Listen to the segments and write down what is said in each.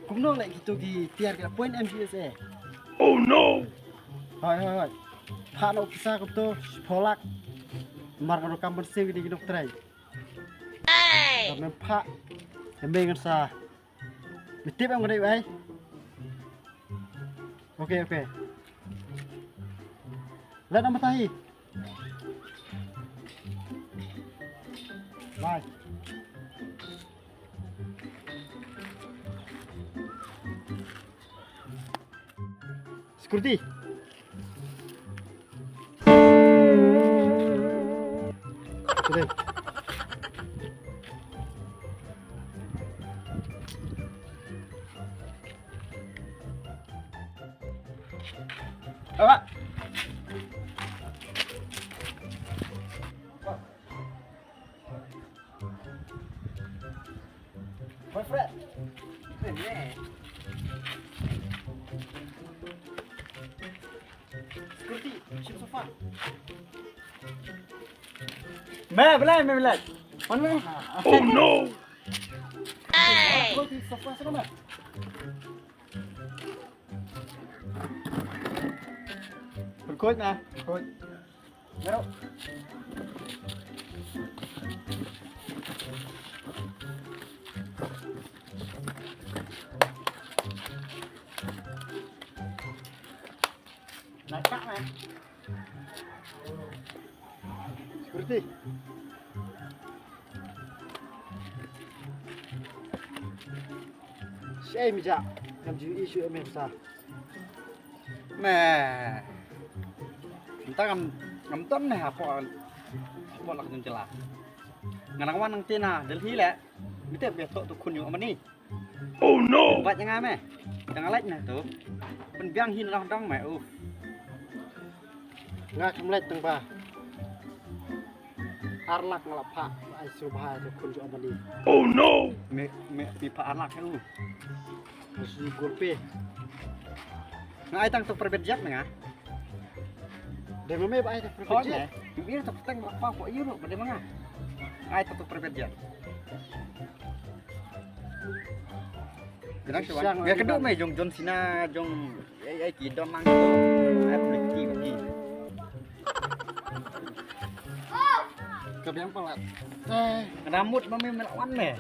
cũng nó lại gitu ki tiar cái point MGSA. Oh no! Hoi. Pak no kisah kutu polak. Mar karo kamper sing di dokter ai. Tapi Pak yang bengen sa. Mitip em ngadai ai. Oke. Lihat nama tahi. Bye. Security. Sudah. Pak. My friend. Security, ship sofa. मैं बुलाए मन में Oh no! Security sofa sana. berkut nah berkut Nero. naik kak nah Security. Saya mija, yang jadi isu em besar. mẹ chúng ta ngắm tấm này hả bọn lạc dừng chả ngàn năm quan năng tiên à đến khi lẽ biết tiếp việc tội tụiคุณอยู่มันนี่ Oh no! vậyยังไงแม่ยังอะไรnày tụiมันเบี้ยงหินเราต้องแม่Nggak kemlet teng ba. Arlak ngelap Pak, ai subha itu kun jo amani. Oh no! mẹ bị phá án lạc hay lu Musuh golpe. ai tăng tụi perbedaan này à Dan mame ba ai tak thôi pergi. nè biết tụi tăng lạc bao của yêu rồi mà mang à ai tụi perbedaan Kenapa sih? Ya kedua mah Jong John Cena Jong ai kita mang itu ai beli lagi. Kebiang pelat. Rambut mami melawan meh.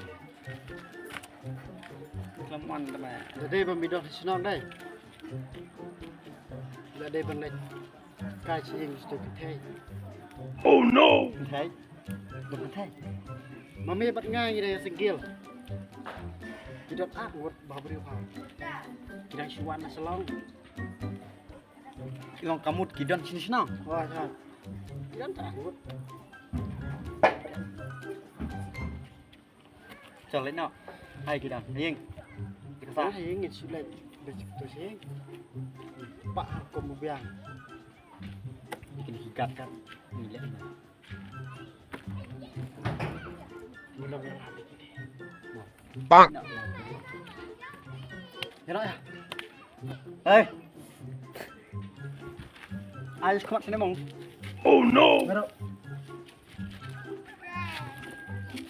Melawan teman. Jadi pembidang di senang dai. Jadi benlek. Kai sing stu kithai. Oh no! Thấy. Được thấy. Mame bat ngai ni singgil. Tidak ngut babri pa. Kira suan selong. Long kamu kidon sini senang. Wah, ya. Kiran tak ngut. Chờ lấy nào. Hai kidon. Riêng. Kita Sa sa. ingin sulit. Begitu sing. Pak hukum biang. Bikin hikat kan. Nilai mana. Mudah-mudahan begini. Bang! Ya ya. Ê. Ai khuất sini mong. Oh no! Pero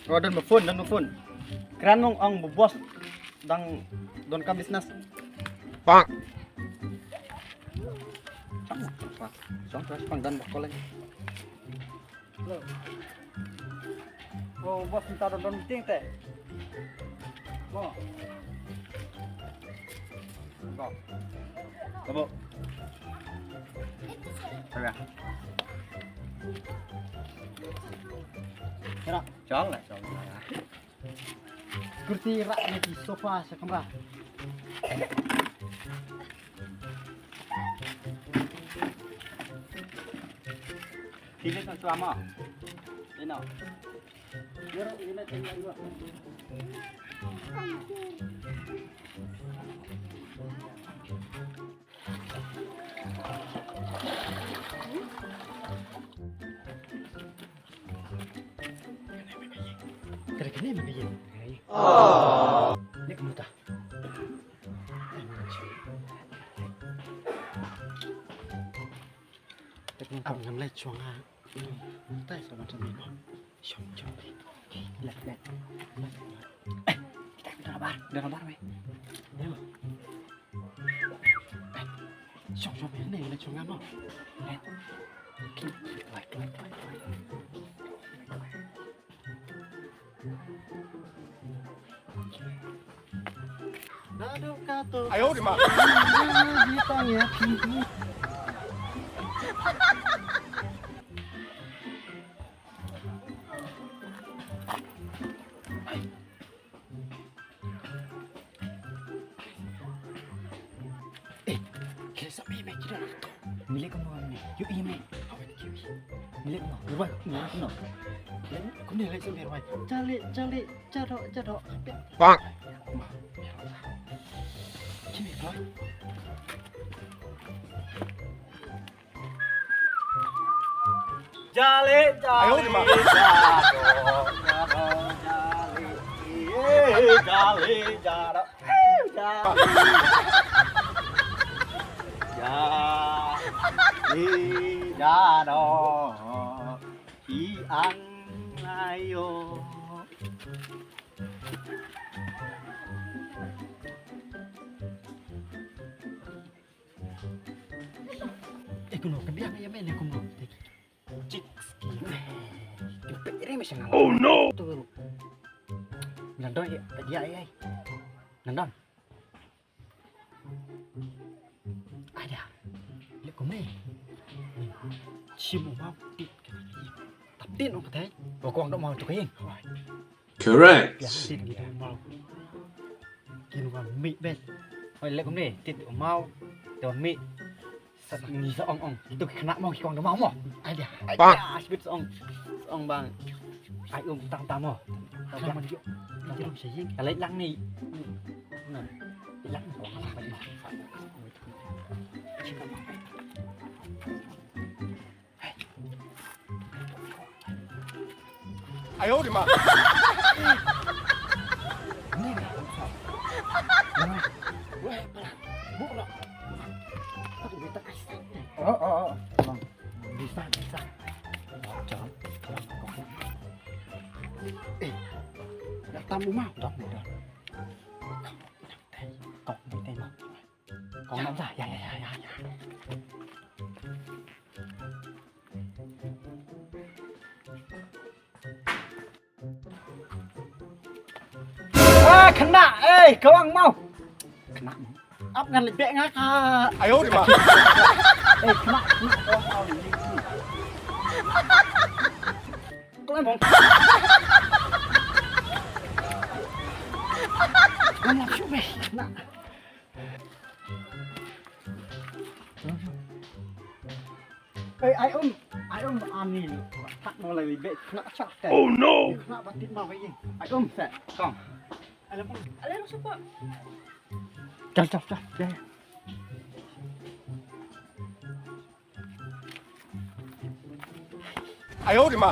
Rồi đơn một phun. Keren mong ang bos dang don ka bisnes. Bang! Xong terus pangdan bakal lagi. Oh, bos minta don ting teh. Mo. Kok. Kamu. Coba. Kira Chọn lại. kursi rak di sofa sekamra. Sini kan suama. Ini. Kira ini tinggal dua. Kira-kira begini. Oh. Ini kamu tak? Teknik kamu mulai cuanga. Tai sama macam ini. Syom. Lihat. Udah kabar, weh. Nè. Chọn cho bé này là chọn ngắm không? Nè. Lại. Nado kato. 哎呦我的妈！ Ditanya pihi. Kira sa meme kira to. Milik ko mo ni. Yu ime. Awan ki. Milik mo. Ruwai, milik mo. Yan, ko ni lai sa mi ruwai. Jali, jado. 棒！ Kimi ruwai. Jale, 哎呦我的妈！ Kuno, kebiang ya men kuno. Cik ski. Ini masih ngalah. Oh no! Tuh. Nandon ya, dia ai. Nandon. Ada. Lihat kau ni. Chim mau tít. Tập tít không có thấy. Và con đâu mau tụi cái. Correct. Ya, tít gitu mau. Kinu kan mị bên. Ôi lihat kau ni, tít mau. Tuh mi. Ni seong. Itu kena mau kau đâu mau mau. Ada. Ada, sebut seong bang. Ai tam mau. Kalau mau dia, nanti lu bisa ying. Kalau lang ni. Nah. Lang của nó phải mà. 哎呦我的妈！ Ini nih. Wah, buk lo. Aduh, kita kasih. Oh. Bang, bisa. Jangan. Đã tamu mau đọc này rồi. Cọc với tay mà. Còn nắm ra, dạ. Kena, kau ang mau. Kena. Áp ngăn lịch bệ ngác. 哎呦我的妈！ Kena, kau ang mau ni. Kau ang mau. Kau mau shoot me. Kena. Ai ôm ăn ni. Phát nó lại bệ kena chắc. Oh no! Kena batin mau cái gì? Ai ôm sẽ. Con. Alam lu siapa? Chọc. Đây. 哎呦我的妈！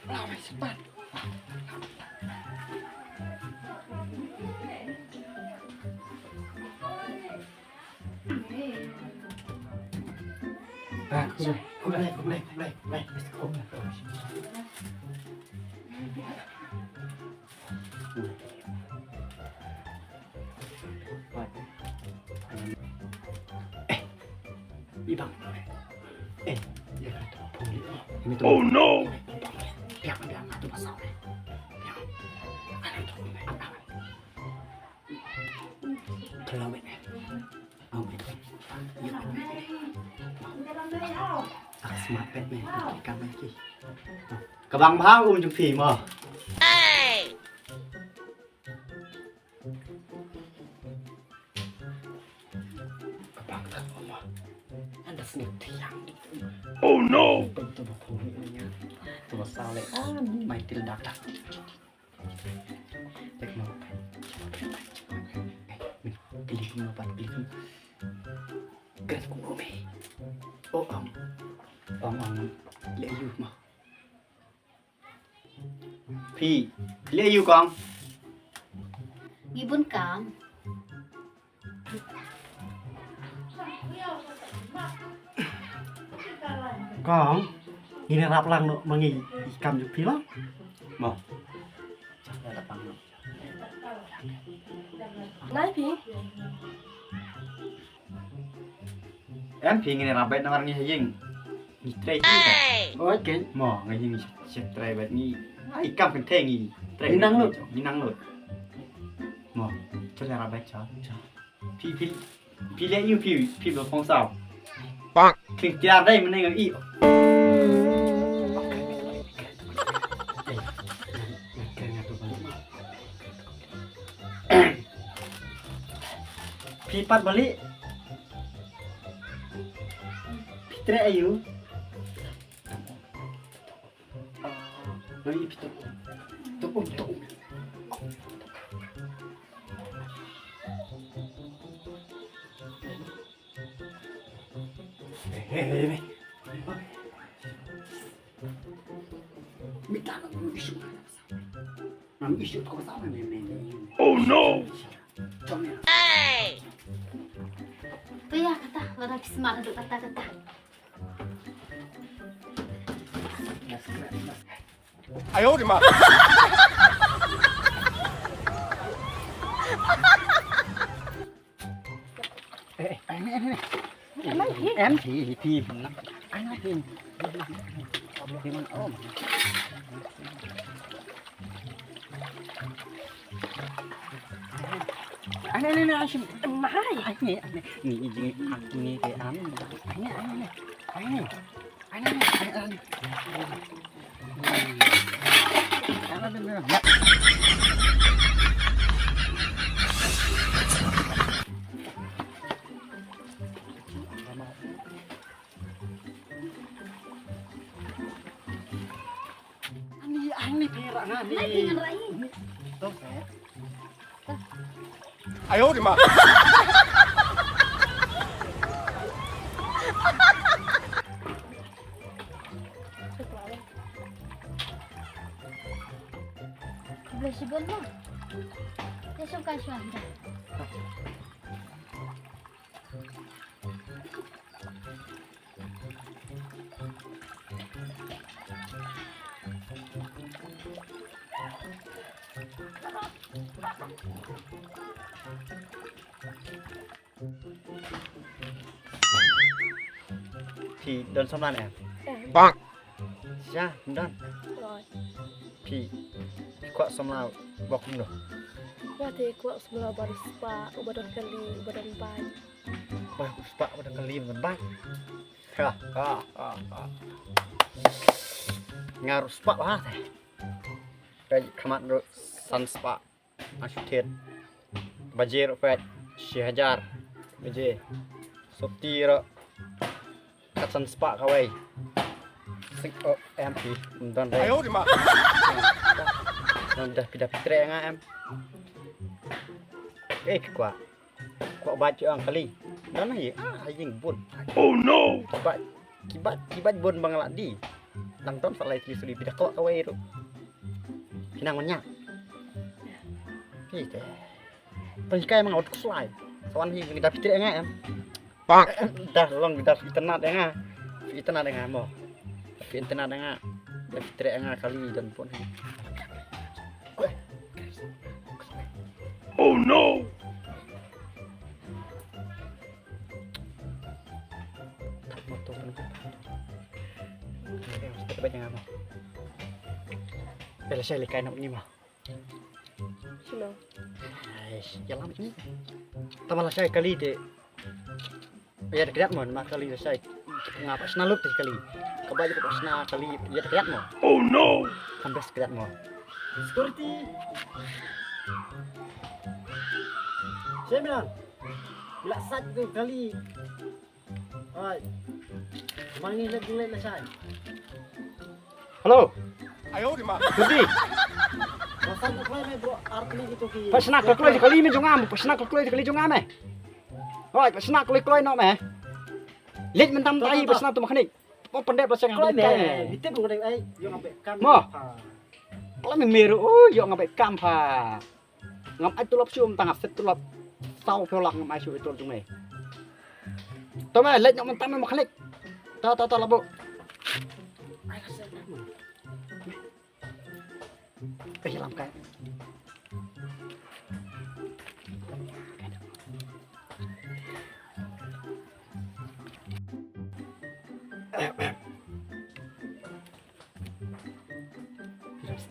Lawai cepat. Cũng đây. Đi bằng. Giờ là tôi phun đi. Oh no! Biar tu pasal ni. Kalau ni. Smart pet ni. Kam lagi. Kabang pháo chụp phim mà. Kabang tak mama. Anda sendiri tiang. Oh no! Betul betul ni. Tu pasal ni. Mai til dak. Cek mau. Pilih mau pat pilih. Gas kurumi. Ông lễ yêu mà. Phi, lễ yêu con. Gibon ka. Kong, ini rap lang no mangi ikam ju pilo. Mo. Chắc là bằng rồi. Nói gì? Em thì người làm bệnh nó ăn như thế gì? Nhị trai chứ cả. Oi ke, Mo, người gì sẽ trai bệnh nhị. Ai cầm cái thế nhị. Nhị năng lực. Nhị năng lực. Mo, cho là làm bệnh cho. Phi lẽ yêu phi được phong sao. Bonk. Thì ra đây mình nên ý. Phi pat balik. Phi tre ayu. Beri phi tu. Hei. Minta nak isu. Nam isu kau sama ni. Oh no! Tuh ya kata, lo lagi semangat untuk kata-kata. Ayo di ma. Anh em thì anh nói thì mình ôm anh này anh xin má anh này nghỉ cái án anh ini perak Lagi ngani. dengan rai. Tuh, saya. Ayo di ma. Boleh sigol mo. Ya suka siya. Thì đơn xong ra này. Bonk. Dạ, đơn. Rồi. Thì kok xong là bọc không được. Berarti kuat semula baru spa, badan kali, badan bay. Wah, spa udah kali dengan baik. Ha. Ngaruh spa lah teh. Kayak kemarin do sun spa. Asyutin. Bajir pet Syihajar. Bajir. Sopti ro. Kat sun spa kawai. Sing MP dan deh. Ayo di ma. Udah pindah pitre nga em. Kuat baca ang kali. Mana ye? Anjing bun. Oh no! Kibat bun bangalak di. Nang ton salai ki suli pindah kawak kawai ru. Pinang menyak. Gitu. Pengkai mang out slide. Sawan hi kita pitre nga em. Bonk. Dah long dah internet nga. Internet nga mo. Internet nga. Dah pitre nga kali dan pun. Oh no! Motor kan. Kita baca ngapa? Bela saya likai nak ni mah. Sino? Aish, jalan ni. Tamalah saya kali de. Ya dekat mon, mak kali saya ngapa senalup teh kali. Kebaju ke pasna kali ya dekat mo. Oh no! Sampai dekat mo. Security. Saya bilang, bila sat tu kali. Oi. Mangi lagi lain saya. Halo, Ayo di ma. Budi. Rasan tu kali bro, arti gitu ki. Pasna ke kloy kali mi jongam, pasna ke kloy kali jongam eh. Oi, pasna kloy no meh. Lek mentam tai pasna tu mekanik. Oh pendek pasang Kalau ngabek ni, kai. kita bukan ai, yo ngabe kam. Mo. Kalau miru, yo ngabek kam pa. Ngam ai tulap sium tangap set tulap. Tao phèo lạc ngam ai siu itu chung này. Tao mày lek nyok mentam mekanik. Tao là bộ. Ayo sana. Hilang kan.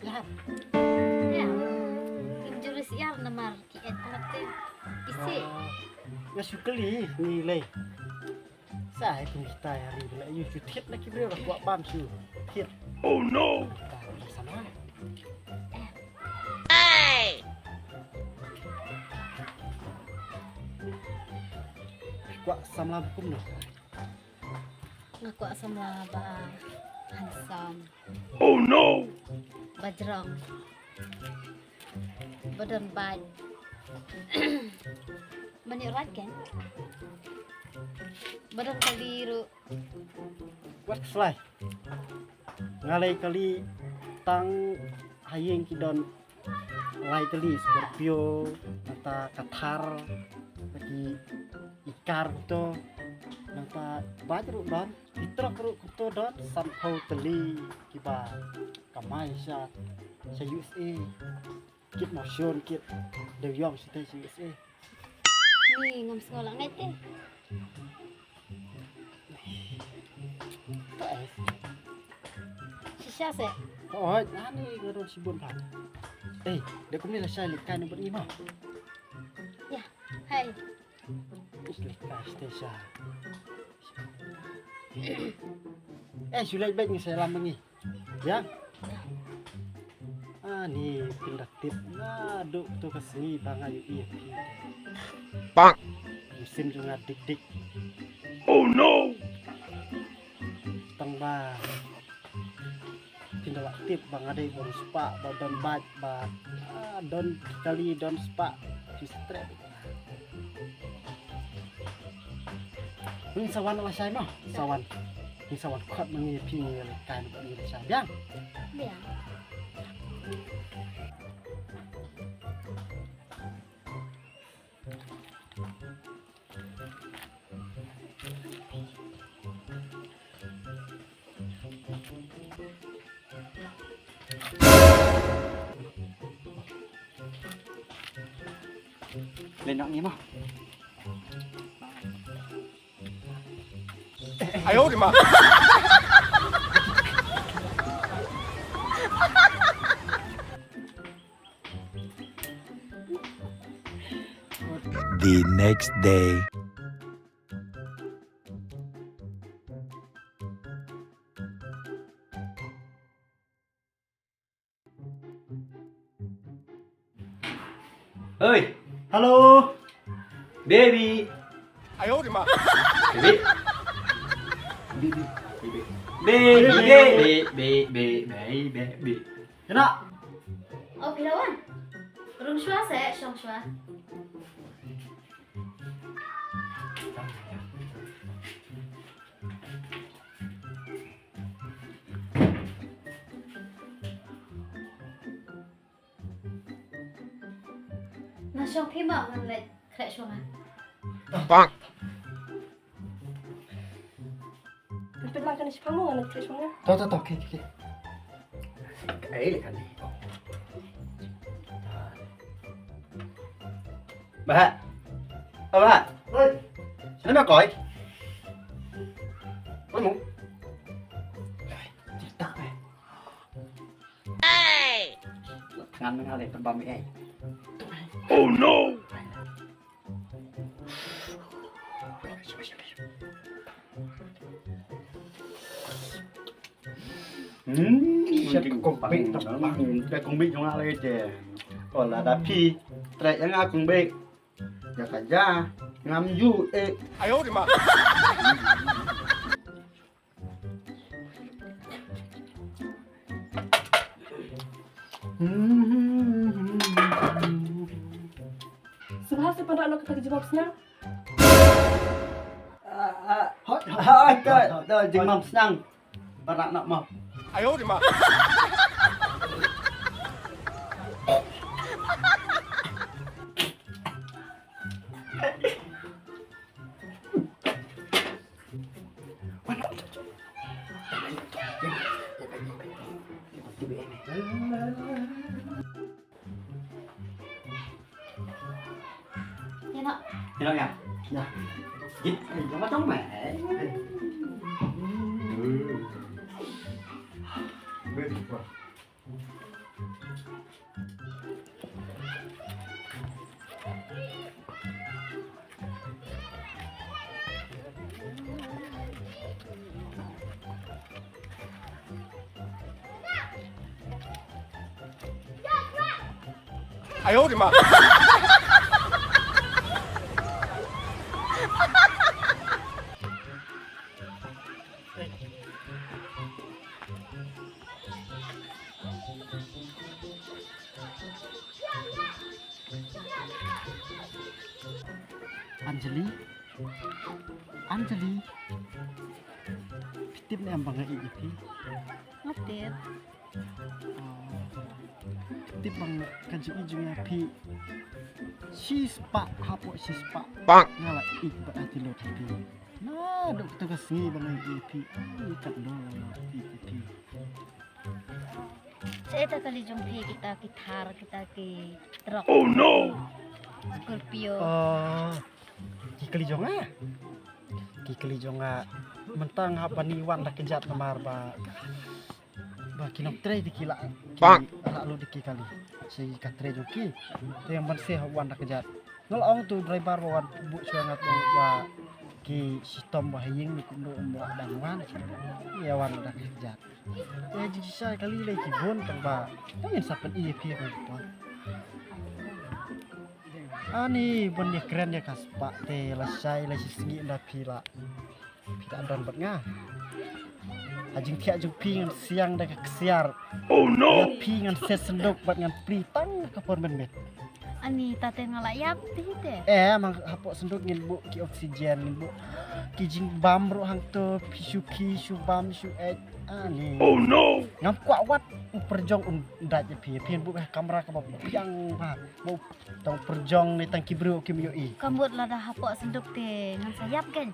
Siap. Ya, jurus siar namar kian pate. Isi. Ya sukali nilai. Saya itu kita hari bila you cutit lagi beliau dah buat bam su. Hit. Oh no! Sama. Kuat sama hukum no. Ngaku asam laba. Hansam. Oh no! Bajrong. Badan baj. Banyak kan? Badan kabiru. Kuat fly. Ngalai kali tang hayeng kidon lai kali Scorpio nata kathar lagi ikar to nata bajru don fitrok ru kuto don sanpau teli kiba kamai sa USA kit motion kit dewyong sita USA Ni ngam sekolah ngai teh. to es Sisa se. oh ani garo sibun pa dia kumi la sai likan ber ima Ya, hai. islik stesa sulai baik ni saya lama ni ya ni pindah tip ngaduk tu ke sini bang ayu iya Bonk! mesin juga dik-dik Oh no! tang ba pindah tip bang ada baru spa don bat bat don kali don spa straight ini sawan lah saya mah sawan ini sawan kuat mengipi kan ini saya biang Biar. lên nọng nhím không 哎呦我的妈！ The next day. Ơi, halo baby, 哎呦我的妈！ baby, baby. kena Oh, pilawan. Rung shua se, shong shua. Nah, shong pi mau ngan lek krek shong ah. Bonk! Pipit lang ka na si Pamu, nga nag-trace mo nga. to oke Ấy là cái gì? Bà, bà, ơi nó mà còi. Ôi mụ. tak eh Ngăn nó lên con bom ấy. Oh no! siap kumping cái kumping chúng ta lên chè còn là đá phi tại những ai cùng bê ya cả ra ngắm du e 哎呦我的妈！ Sebahasa pada anak kita jawab senang. thôi dừng mầm sang và nặng nặng mầm 哎呦我的妈！ Sebahasa be ini. Ya nak. Hiểu không? Dạ. Dịch nó có trống mẹ. Eh, 哎呦我的妈！ Anjali, pitip ni ambang ngai ipi. Ngapit. Pitip bang kan si ijung ya pi. Si spa hapo si spa. Bang. Ngala ik ba ati lo tapi. Nah, dok tu ka singi bang ngai ipi. Ikat lo ipi. Saya kali jumpa kita gitar kita ke truk. Oh no. Scorpio. Kikeli jonga mentang apa niwan dah kejat namar ba kinok tre dikila Bang. lalu dikikali si katre joki yang bersih wan dah kejat ngolong tu driver wan bu sangat ba ki sistem bahaying ni kundo mo dangwan ya wan dah kejat ya jadi saya kali lagi bon tangba ingin sapen EP kan ani bon dia keren ya kaspa te lasai lasi singi nda pila don bat nga ajing kia jung pingan siang dah kesiar Oh no. pingan set sendok bat ngan pritang ka por men Ani tate ngalayap tite. mang hapok sendok ngin bu ki oksigen ngin bu ki jing bam ro hang to pisuki su bam su ani Oh no. ngam kwa wat perjong nda je pian bu kamera ka piang ba mau tong perjong ni tangki bro kim yo i Kambut lah dah hapok senduk te ngan sayap kan.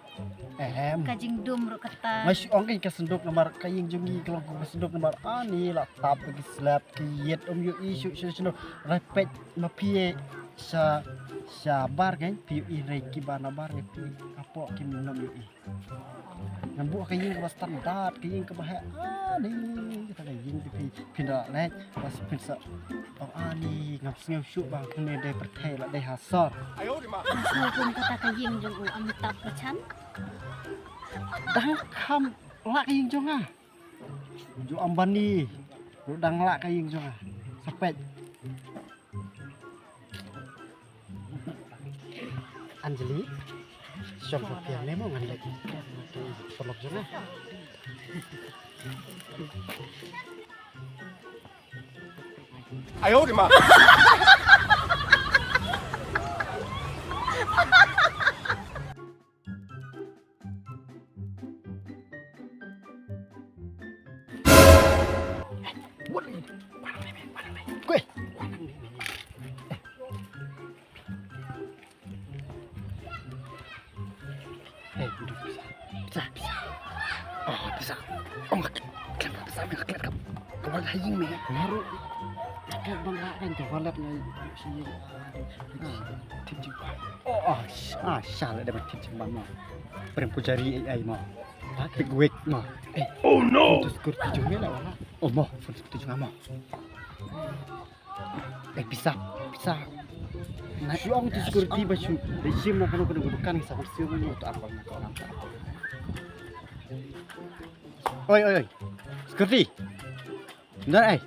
Kajing dum ro kata. mas ong ka sendok nomor kaying jungi kalau ko sendok nomor ani la tap ki slap ki yet yo i su repet ma pie sa bar kan pi i reki bana bar ni pi apo kim nom yo i ngambu kaying ka standar kaying ka bah ani kita kaying pi pinda lek pas pinsa ani ngap ngeu su bang kene de perthai la de hasor 哎呦我的妈！ Hukum kata kajing jung amitab macam. dang kham la kaying jonga jo ambani ro dang la kaying jonga sapet Anjali syom kopian lemo ngan lagi tolok jonga 哎呦我的妈！ kue duduk bisa oh bisa oh mak kenapa bisa mak kelak kap kawal haying me baru kelak bang kan tu walat ngai si tip jumpa oh salah dapat tip jumpa mau perempuan jari ai mau big wig mau Oh no. terus kur tujungnya lah wala oh mau tujung mau bisa nah yung tu security ba siya regime na kano kan sa kursiyo mo to apa na ko lang oi security ndar ai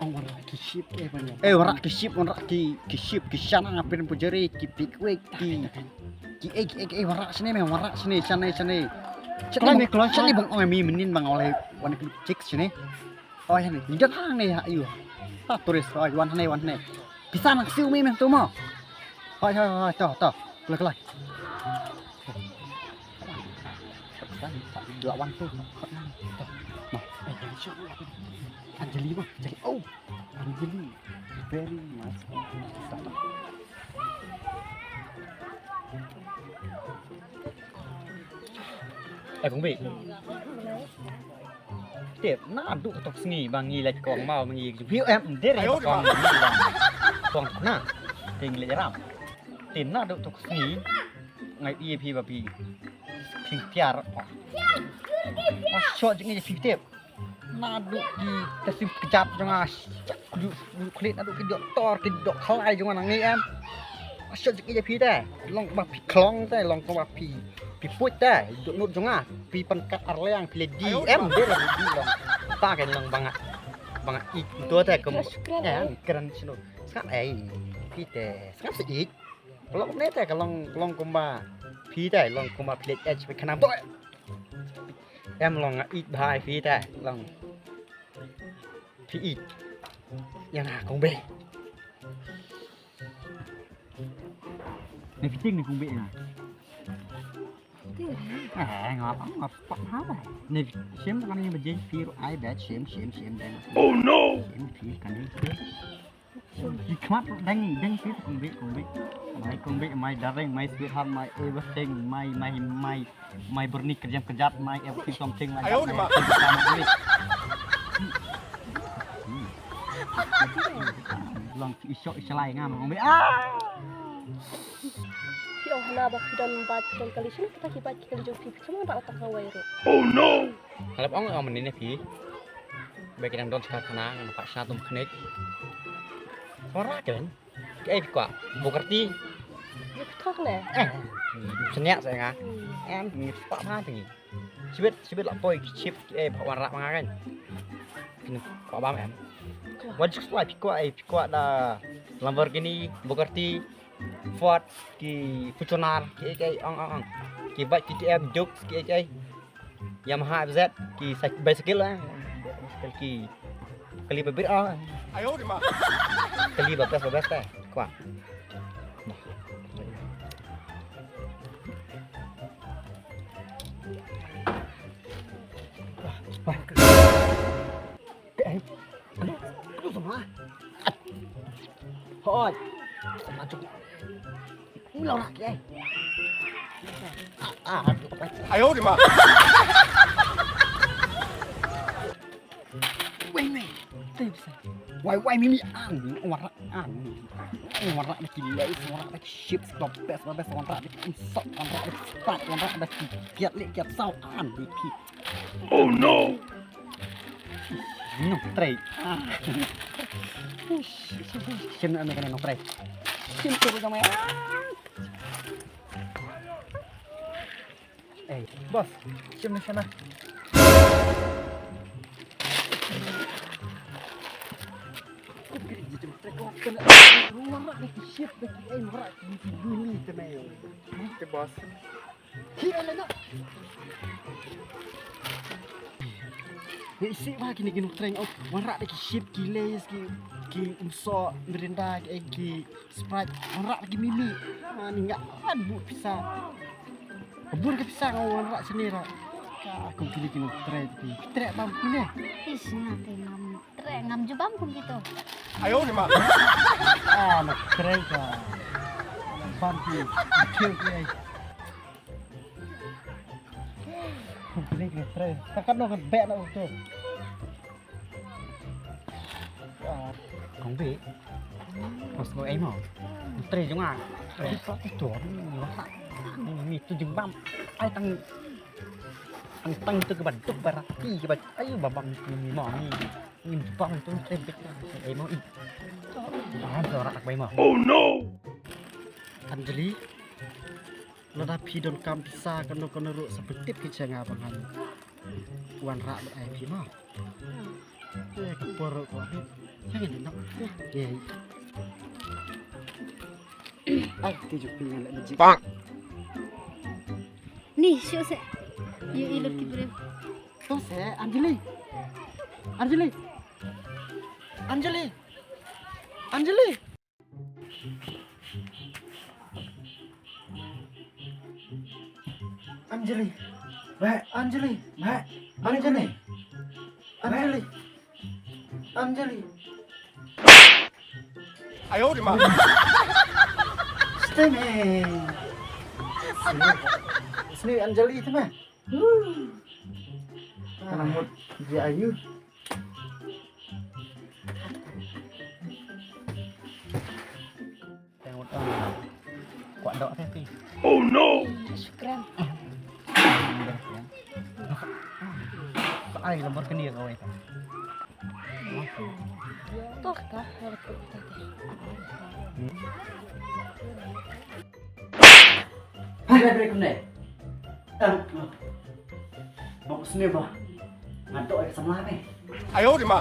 ang wala ki ship ba niya wala ki ship ki sana ngapin pujari ki pikwek ki wala sini sana Cakap ni kalau sini bang orang minin bang oleh wanita cek sini oh ya ni jangan hang ni ayu tak turis oh wan ni bisa nak siu memang tu mau hai toh kelak dua wan tu mah Anjali oh Anjali very nice Cũng bị tiệp nó đụng tóc nghỉ bằng nghỉ lệch còn màu bằng nghỉ phiếu em thế này Ai ôi, còn còn nè tình lệ lắm tìm nó đụng tóc nghỉ ngày EAP và vì thì tiar mà cho những cái phiếu tiệp nó đụng gì ta xin chặt cho ngà đụng clip nó đụng cái độ to cái độ khai cho ngà này em cho những cái phiếu đây lòng bạc klong đây lòng con bạc pi puốt đây đụng nốt cho ngà pi pan kat arleang pi di em thế là di lòng ta cái lòng bằng itu teh keren sih sekarang kita sekarang sedikit kalau ini teh kalau kumba phi teh long kumba plate edgeไปขนาดตัวem long ít bài phi teh long phi ít yang nào cũng bê này phi tinh này cũng bê này ngọt ngọt hết rồi này xem con như mà dây phi ai bé xem đây Oh no! xem phi cái này you come up dang phi cùng bị my darling my sweetheart my everything my bernik kejam my everything something like Ayo, Mak. long isok isalai ngam cùng bị Pi oh na ba dan bat dan kali sini kita kibat kali jo pi cuma tak otak kawai ro. Oh no! Halap ong menini phi baik yang don sakana ngam pak satum knek ora kan cái quả vô kerti Ya thok le. senyap saya ngah em pak ma thì sibit là poi chip pak warna ma kan ini pak bam em wajib slide pikwa da Lamborghini Bugatti Ford ki Fortuner ki ong ki bat ki em juk ki Yamaha FZ ki bicycle lah ki kali berbeda Ai ôi mà! kali babas teh kuat thôi mà chụp lâu lắm kìa Ai ôi mà! quay mày quay mimi warna warna ada kilai warna ada ship stop best warna ada insok warna ada start warna ada kiat sau di ki Oh no! no tray xem anh cái no tray xem tôi cho mày boss xem nó xem nào Cái boss. Isi ba kini treng op warak lagi ship gile ki umso merinda ki sprite warak lagi mimi ni enggak bu bisa kebur ke pisang warak sini ra aku kini treng trek bam ni Is nanti ngam jubam kum gitu. Ai ôi mà! nak treng ka bam ki kill ki kini treng takat no kan be na tu không biết một số em hả tây chúng à cái có cái chỗ nó lạ mì tôi dừng băm ai tăng từ cái bản tục và cái bản ấy mà bằng mì mỏ nhìn băm tôi thêm cái em mau ít giờ đặt bay mà Oh no! Anjali Lada pidon kam pisa kono ru seperti kita ngabangan wan rak ai pi ma kepor ko jangan nak ai tuju pingan lek bijik Bang! Nih, siu se. Yu ilut kibrem. to se Anjali Anjali Anjali Anjali Anjali Mbak Anjali Mbak Anjali Anjali Anjali Ai ôi mà! Sini Anjali tu mah. Kenapa Mahmud dia ayu. Tengok kuat dok tapi. Syukran. Ay, lembar ke dia kau itu. Toh kah harus kita. Hai, kene. Mau kesini, Bah. Ngantuk sama apa? 哎呦我的妈！